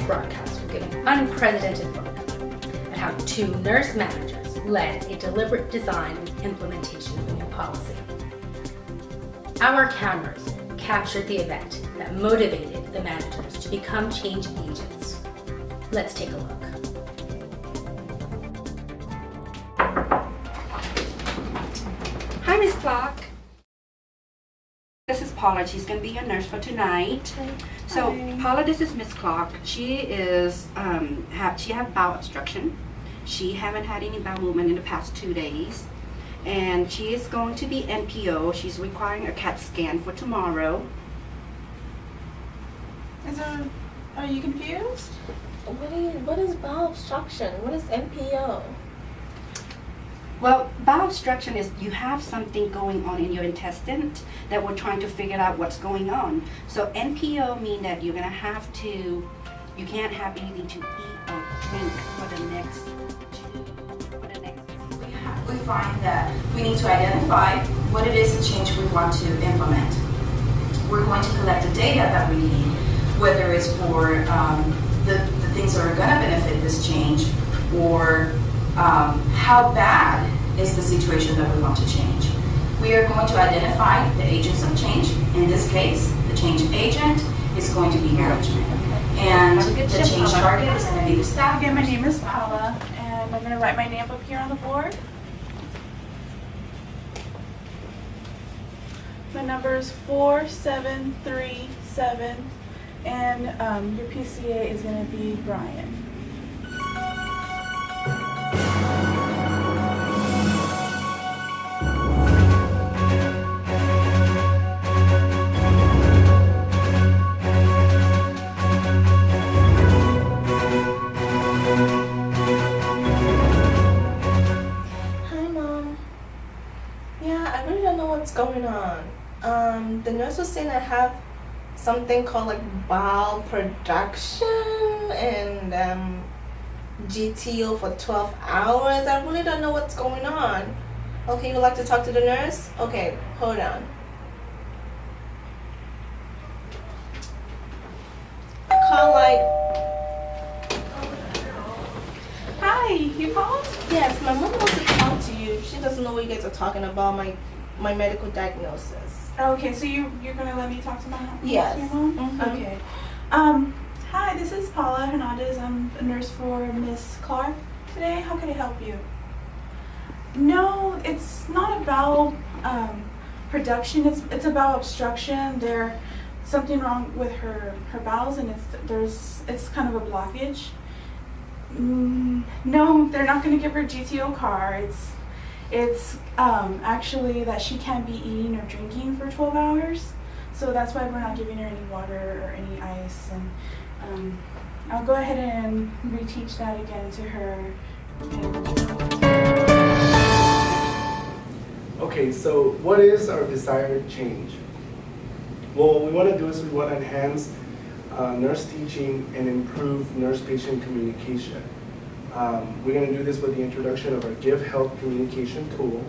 broadcast will give an unprecedented look at how two nurse managers led a deliberate design and implementation of a new policy. Our cameras captured the event that motivated the managers to become change agents. Let's take a look. Hi, Miss Clark. This is Paula. She's going to be your nurse for tonight. Hi. So, Hi. Paula, this is Miss Clark. She is she has bowel obstruction. She haven't had any bowel movement in the past 2 days, and she is going to be NPO. She's requiring a CAT scan for tomorrow. Are you confused? What is bowel obstruction? What is NPO? Well, bowel obstruction is you have something going on in your intestine that we're trying to figure out what's going on. So NPO means that you're gonna have to, you can't have anything to eat or drink for the next. We find that we need to identify what it is the change we want to implement. We're going to collect the data that we need, whether it's for the things that are going to benefit this change, or how bad is the situation that we want to change. We are going to identify the agents of change. In this case, the change agent is going to be management. And the change target is going to be the staff. Again, my name is Paula, and I'm going to write my name up here on the board. My number is 4737, and your PCA is going to be Brian. Hi, Mom. Yeah, I really don't know what's going on. The nurse was saying I have something called like bowel production and GTO for 12 hours. I really don't know what's going on. Okay, you'd like to talk to the nurse? Okay, hold on. Call like. Hi, you called? Yes, my mom wants to talk to you. She doesn't know what you guys are talking about, my medical diagnosis. Okay, so you're going to let me talk to my mom? Yes. Your mom? Mhm. Okay. Hi, this is Paula Hernandez. I'm a nurse for Miss Clark today. How can I help you? No, it's not about production. It's about obstruction. There's something wrong with her bowels, and it's kind of a blockage. No, they're not going to give her GTO car. It's actually that she can't be eating or drinking for 12 hours. So that's why we're not giving her any water or any ice. And I'll go ahead and reteach that again to her. Okay, so what is our desired change? Well, what we want to do is we want to enhance nurse teaching and improve nurse-patient communication. We're going to do this with the introduction of our Give Help communication tool.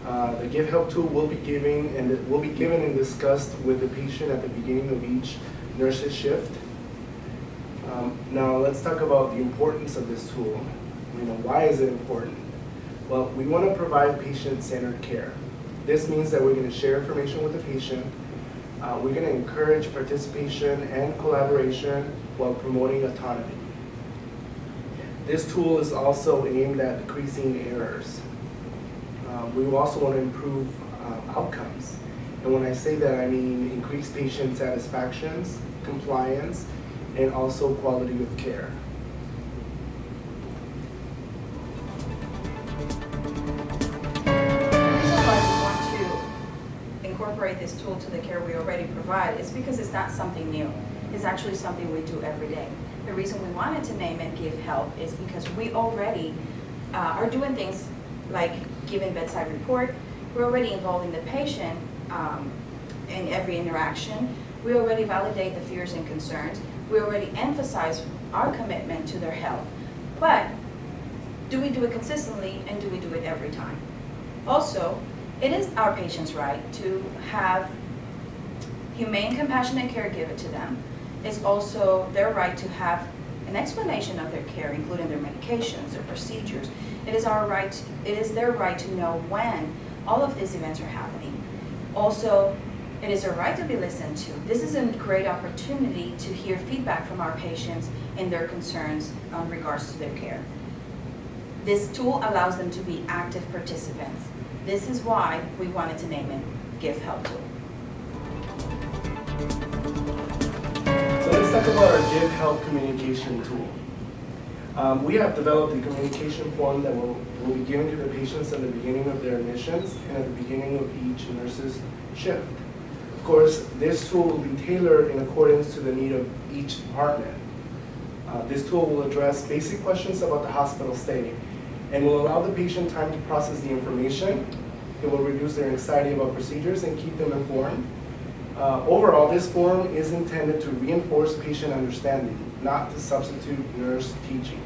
The Give Help tool will be given and discussed with the patient at the beginning of each nurse's shift. Now let's talk about the importance of this tool. Why is it important? Well, we want to provide patient-centered care. This means that we're going to share information with the patient. We're going to encourage participation and collaboration while promoting autonomy. This tool is also aimed at decreasing errors. We also want to improve outcomes. And when I say that, I mean increase patient satisfactions, compliance, and also quality of care. Incorporate this tool to the care we already provide is because it's not something new. It's actually something we do every day. The reason we wanted to name it Give Help is because we already are doing things like giving bedside report. We're already involving the patient in every interaction. We already validate the fears and concerns. We already emphasize our commitment to their health. But do we do it consistently, and do we do it every time? Also, it is our patient's right to have humane, compassionate care given to them. It's also their right to have an explanation of their care, including their medications, their procedures. It is their right to know when all of these events are happening. Also, it is their right to be listened to. This is a great opportunity to hear feedback from our patients and their concerns in regards to their care. This tool allows them to be active participants. This is why we wanted to name it Give Help Tool. So let's talk about our Give Help communication tool. We have developed a communication form that will be given to the patients at the beginning of their admissions and at the beginning of each nurse's shift. Of course, this tool will be tailored in accordance to the need of each department. This tool will address basic questions about the hospital stay and will allow the patient time to process the information. It will reduce their anxiety about procedures and keep them informed. Overall, this form is intended to reinforce patient understanding, not to substitute nurse teaching.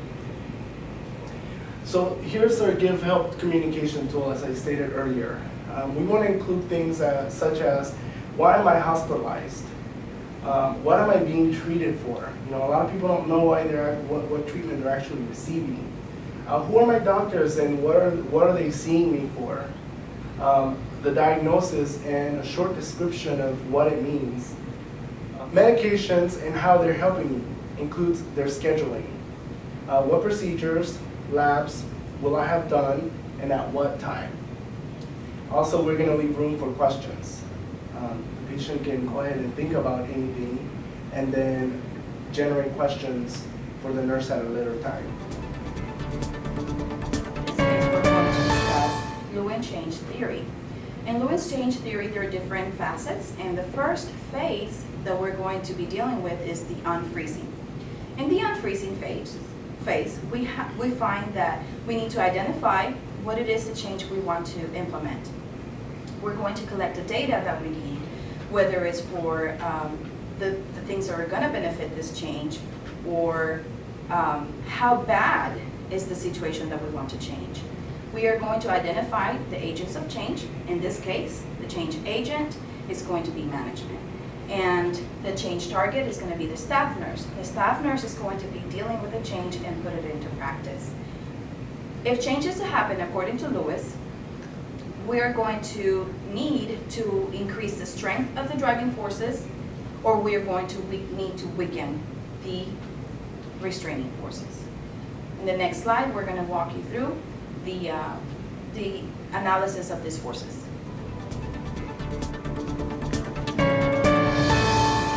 So here's our Give Help communication tool, as I stated earlier. We want to include things such as, why am I hospitalized? What am I being treated for? A lot of people don't know what treatment they're actually receiving. Who are my doctors and what are they seeing me for? The diagnosis and a short description of what it means. Medications and how they're helping me includes their scheduling. What procedures, labs will I have done and at what time? Also, we're going to leave room for questions. The patient can go ahead and think about anything and then generate questions for the nurse at a later time. We're going to discuss Lewin change theory. In Lewin's change theory, there are different facets, and the first phase that we're going to be dealing with is the unfreezing. In the unfreezing phase, we find that we need to identify what it is the change we want to implement. We're going to collect the data that we need, whether it's for the things that are going to benefit this change, or how bad is the situation that we want to change. We are going to identify the agents of change. In this case, the change agent is going to be management. And the change target is going to be the staff nurse. The staff nurse is going to be dealing with the change and put it into practice. If change is to happen according to Lewis, we are going to need to increase the strength of the driving forces, or we are going to need to weaken the restraining forces. In the next slide, we're going to walk you through the analysis of these forces.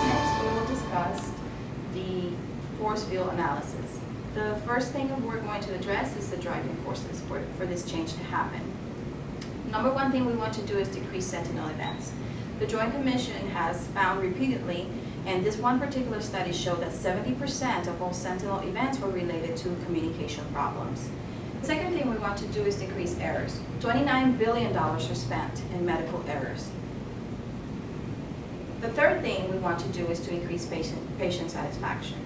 Next, we will discuss the force field analysis. The first thing we're going to address is the driving forces for this change to happen. Number one thing we want to do is decrease sentinel events. The Joint Commission has found repeatedly, and this one particular study showed that 70% of all sentinel events were related to communication problems. The second thing we want to do is decrease errors. $29 billion are spent in medical errors. The third thing we want to do is to increase patient satisfaction.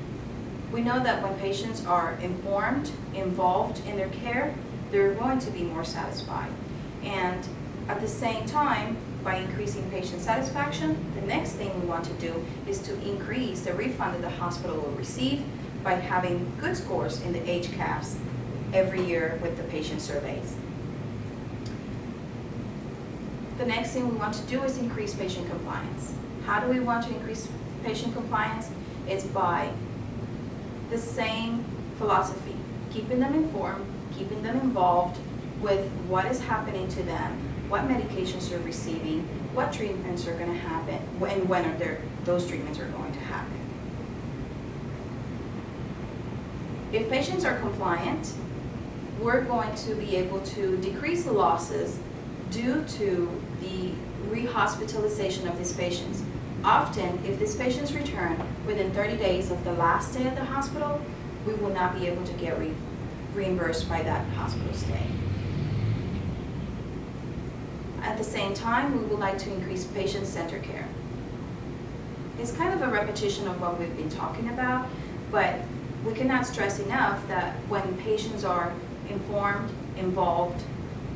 We know that when patients are informed, involved in their care, they're going to be more satisfied. And at the same time, by increasing patient satisfaction, the next thing we want to do is to increase the refund that the hospital will receive by having good scores in the HCAHPS every year with the patient surveys. The next thing we want to do is increase patient compliance. How do we want to increase patient compliance? It's by the same philosophy, keeping them informed, keeping them involved with what is happening to them, what medications they're receiving, what treatments are going to happen, when those treatments are going to happen. If patients are compliant, we're going to be able to decrease the losses due to the rehospitalization of these patients. Often, if these patients return within 30 days of the last stay at the hospital, we will not be able to get reimbursed by that hospital stay. At the same time, we would like to increase patient-centered care. It's kind of a repetition of what we've been talking about, but we cannot stress enough that when patients are informed, involved,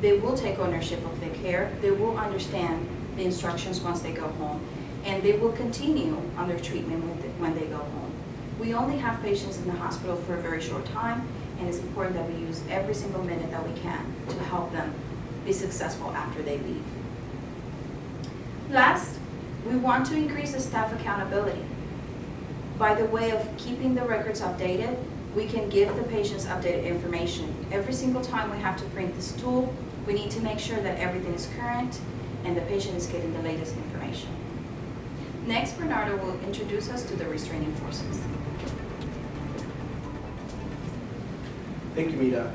they will take ownership of their care, they will understand the instructions once they go home, and they will continue on their treatment when they go home. We only have patients in the hospital for a very short time, and it's important that we use every single minute that we can to help them be successful after they leave. Last, we want to increase the staff accountability. By the way of keeping the records updated, we can give the patients updated information. Every single time we have to print this tool, we need to make sure that everything is current and the patient is getting the latest information. Next, Bernardo will introduce us to the restraining forces. Thank you, Mita.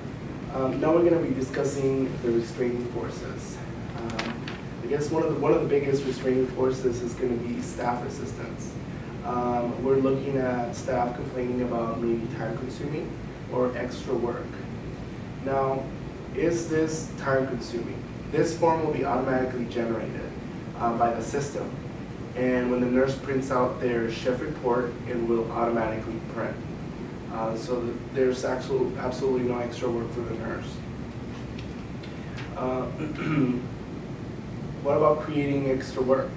Now we're going to be discussing the restraining forces. I guess one of the biggest restraining forces is going to be staff assistance. We're looking at staff complaining about maybe time-consuming or extra work. Now, is this time-consuming? This form will be automatically generated by the system, and when the nurse prints out their shift report, it will automatically print. So there's absolutely no extra work for the nurse. What about creating extra work?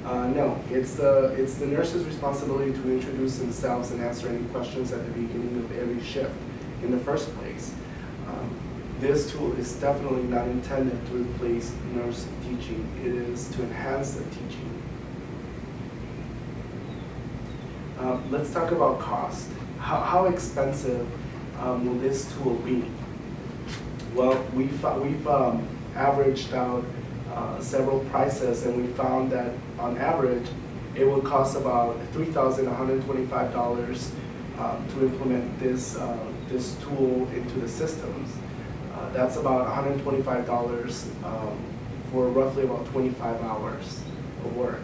No, it's the nurse's responsibility to introduce themselves and answer any questions at the beginning of every shift in the first place. This tool is definitely not intended to replace nurse teaching. It is to enhance the teaching. Let's talk about cost. How expensive will this tool be? Well, we've averaged out several prices, and we found that on average it will cost about $3,125 to implement this tool into the systems. That's about $125 for roughly about 25 hours of work.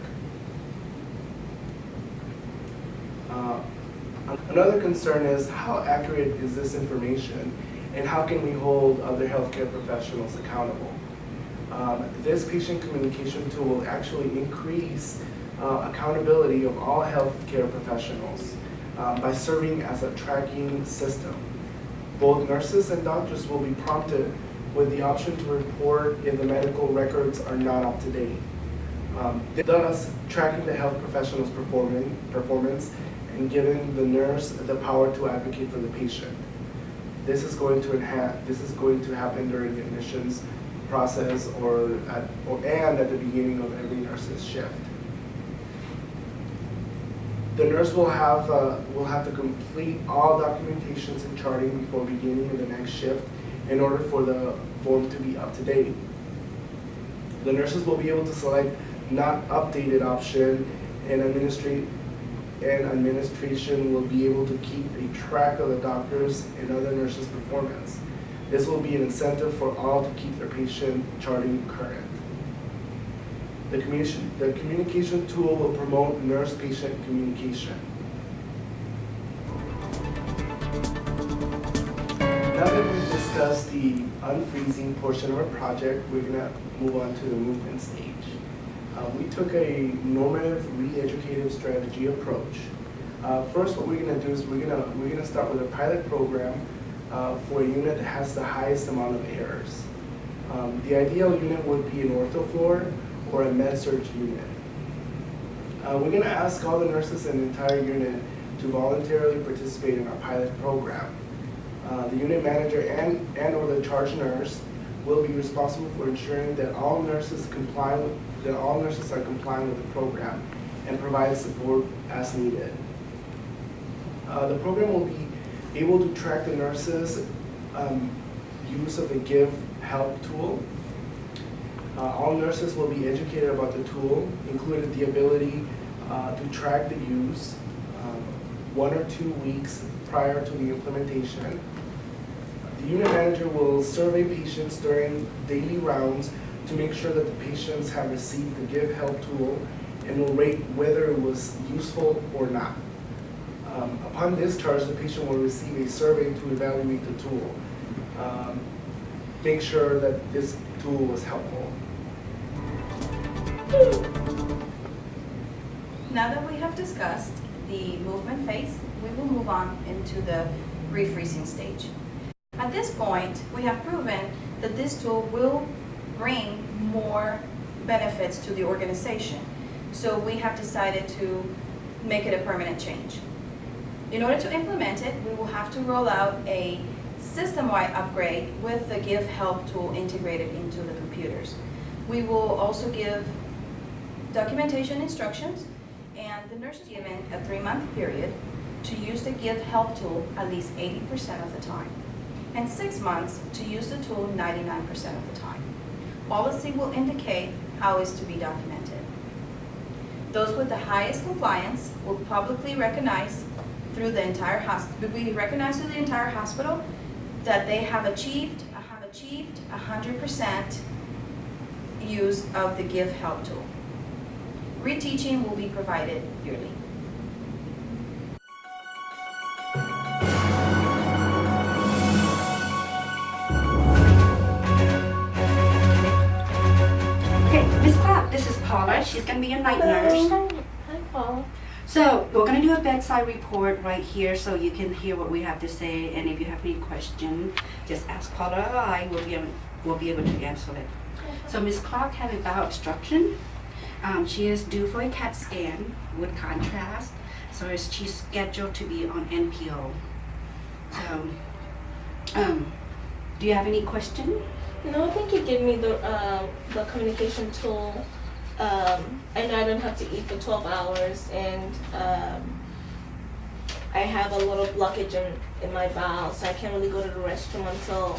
Another concern is how accurate is this information, and how can we hold other healthcare professionals accountable? This patient communication tool will actually increase accountability of all healthcare professionals by serving as a tracking system. Both nurses and doctors will be prompted with the option to report if the medical records are not up to date. Thus, tracking the health professional's performance and giving the nurse the power to advocate for the patient. This is going to happen during the admissions process and at the beginning of every nurse's shift. The nurse will have to complete all documentations and charting before beginning the next shift in order for the form to be up to date. The nurses will be able to select not updated option, and administration will be able to keep a track of the doctors and other nurses' performance. This will be an incentive for all to keep their patient charting current. The communication tool will promote nurse-patient communication. Now that we've discussed the unfreezing portion of our project, we're going to move on to the movement stage. We took a normative re-educative strategy approach. First, what we're going to do is we're going to start with a pilot program for a unit that has the highest amount of errors. The ideal unit would be an ortho-floor or a med-surg unit. We're going to ask all the nurses in the entire unit to voluntarily participate in our pilot program. The unit manager and or the charge nurse will be responsible for ensuring that all nurses are complying with the program and provide support as needed. The program will be able to track the nurses' use of the Give Help tool. All nurses will be educated about the tool, including the ability to track the use 1 or 2 weeks prior to the implementation. The unit manager will survey patients during daily rounds to make sure that the patients have received the Give Help tool and will rate whether it was useful or not. Upon discharge, the patient will receive a survey to evaluate the tool. Make sure that this tool was helpful. Now that we have discussed the movement phase, we will move on into the refreezing stage. At this point, we have proven that this tool will bring more benefits to the organization. So we have decided to make it a permanent change. In order to implement it, we will have to roll out a system-wide upgrade with the Give Help tool integrated into the computers. We will also give documentation instructions, and the nurse is given a 3-month period to use the Give Help tool at least 80% of the time, and 6 months to use the tool 99% of the time. Policy will indicate how is to be documented. Those with the highest compliance will publicly recognize through the entire hospital, we recognize through the entire hospital that they have achieved 100% use of the Give Help tool. Reteaching will be provided yearly. Okay, Miss Clapp, this is Paula. She's gonna be your night nurse. Hi, Paul. So we're gonna do a bedside report right here so you can hear what we have to say, and if you have any question, just ask Paula or I, we'll be able to answer it. So Miss Clark had a bowel obstruction. She is due for a CAT scan with contrast, so she's scheduled to be on NPO. So, do you have any question? No, I think you gave me the communication tool. I know I don't have to eat for 12 hours, and I have a little blockage in my bowel, so I can't really go to the restroom until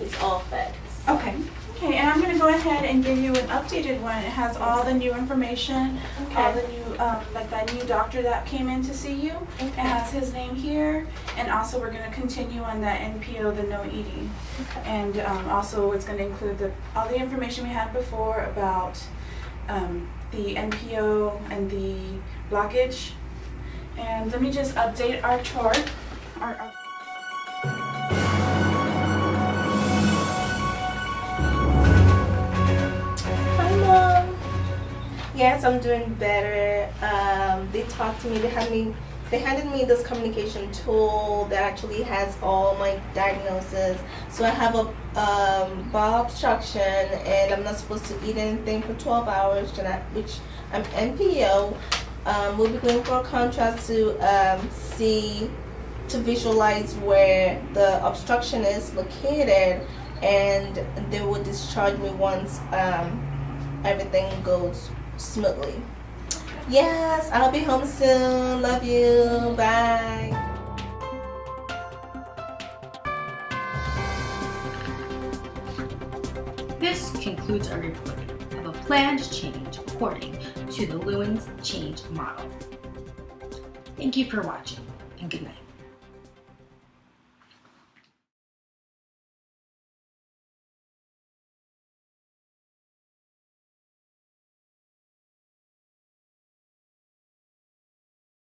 it's all fixed. Okay. Okay, and I'm going to go ahead and give you an updated one. It has all the new information, all the new, like that new doctor that came in to see you. It has his name here, and also we're going to continue on that NPO, the no eating. And also it's going to include all the information we had before about the NPO and the blockage. And let me just update our chart. Hi, Mom. Yes, I'm doing better. They talked to me. They handed me this communication tool that actually has all my diagnoses. So I have a bowel obstruction, and I'm not supposed to eat anything for 12 hours, which I'm NPO. We'll be going for a contrast to visualize where the obstruction is located, and they will discharge me once everything goes smoothly. Yes, I'll be home soon. Love you. Bye. This concludes our report of a planned change according to the Lewin's Change Model. Thank you for watching, and good night.